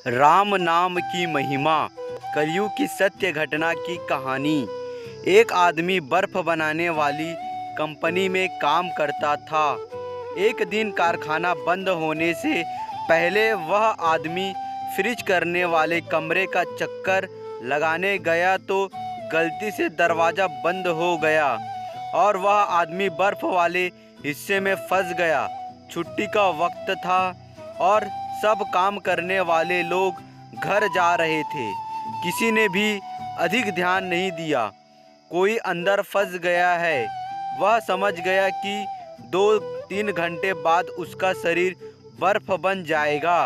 राम नाम की महिमा। कलयुग की सत्य घटना की कहानी। एक आदमी बर्फ बनाने वाली कंपनी में काम करता था। एक दिन कारखाना बंद होने से पहले वह आदमी फ्रिज करने वाले कमरे का चक्कर लगाने गया तो गलती से दरवाज़ा बंद हो गया और वह आदमी बर्फ़ वाले हिस्से में फंस गया। छुट्टी का वक्त था और सब काम करने वाले लोग घर जा रहे थे। किसी ने भी अधिक ध्यान नहीं दिया। कोई अंदर फंस गया है। वह समझ गया कि 2-3 घंटे बाद उसका शरीर बर्फ बन जाएगा।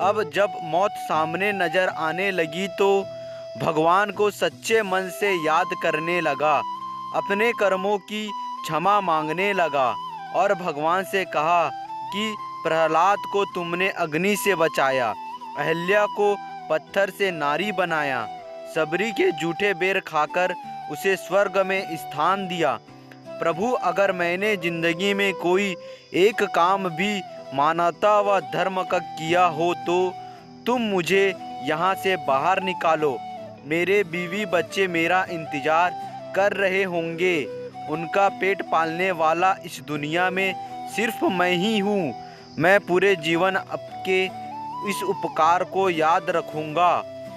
अब जब मौत सामने नज़र आने लगी तो भगवान को सच्चे मन से याद करने लगा, अपने कर्मों की क्षमा मांगने लगा और भगवान से कहा कि प्रहलाद को तुमने अग्नि से बचाया, अहल्या को पत्थर से नारी बनाया, सबरी के जूठे बेर खाकर उसे स्वर्ग में स्थान दिया। प्रभु, अगर मैंने जिंदगी में कोई एक काम भी मानवता व धर्म का किया हो तो तुम मुझे यहाँ से बाहर निकालो। मेरे बीवी बच्चे मेरा इंतज़ार कर रहे होंगे। उनका पेट पालने वाला इस दुनिया में सिर्फ मैं ही हूँ। मैं पूरे जीवन आपके इस उपकार को याद रखूँगा।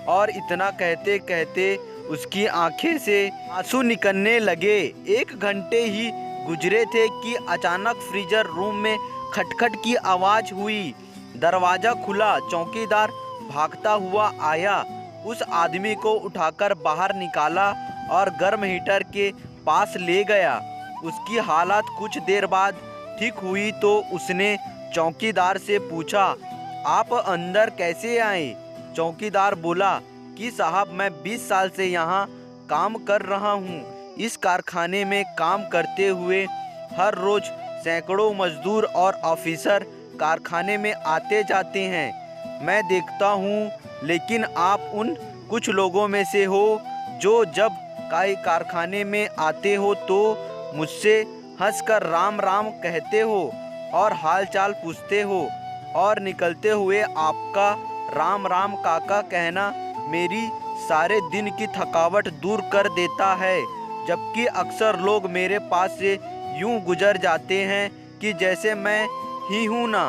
और इतना कहते कहते उसकी आंखें से आंसू निकलने लगे। 1 घंटे ही गुजरे थे कि अचानक फ्रीजर रूम में खटखट की आवाज़ हुई। दरवाज़ा खुला। चौकीदार भागता हुआ आया, उस आदमी को उठाकर बाहर निकाला और गर्म हीटर के पास ले गया। उसकी हालत कुछ देर बाद ठीक हुई तो उसने चौकीदार से पूछा, आप अंदर कैसे आए? चौकीदार बोला कि साहब, मैं 20 साल से यहाँ काम कर रहा हूँ। इस कारखाने में काम करते हुए हर रोज़ सैकड़ों मजदूर और ऑफिसर कारखाने में आते जाते हैं। मैं देखता हूँ, लेकिन आप उन कुछ लोगों में से हो जो जब कारखाने में आते हो तो मुझसे हंसकर राम राम कहते हो और हालचाल पूछते हो, और निकलते हुए आपका राम राम काका कहना मेरी सारे दिन की थकावट दूर कर देता है। जबकि अक्सर लोग मेरे पास से यूं गुजर जाते हैं कि जैसे मैं ही हूं ना।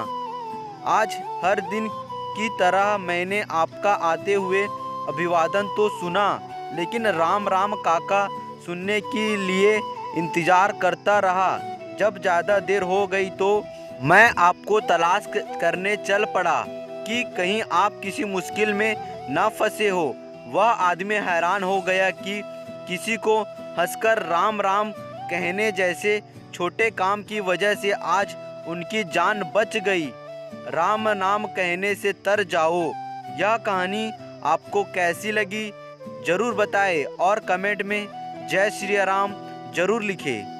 आज हर दिन की तरह मैंने आपका आते हुए अभिवादन तो सुना, लेकिन राम राम काका सुनने के लिए इंतज़ार करता रहा। जब ज़्यादा देर हो गई तो मैं आपको तलाश करने चल पड़ा कि कहीं आप किसी मुश्किल में न फंसे हो। वह आदमी हैरान हो गया कि किसी को हंसकर राम राम कहने जैसे छोटे काम की वजह से आज उनकी जान बच गई। राम नाम कहने से तर जाओ। यह कहानी आपको कैसी लगी ज़रूर बताएं और कमेंट में जय श्री राम ज़रूर लिखें।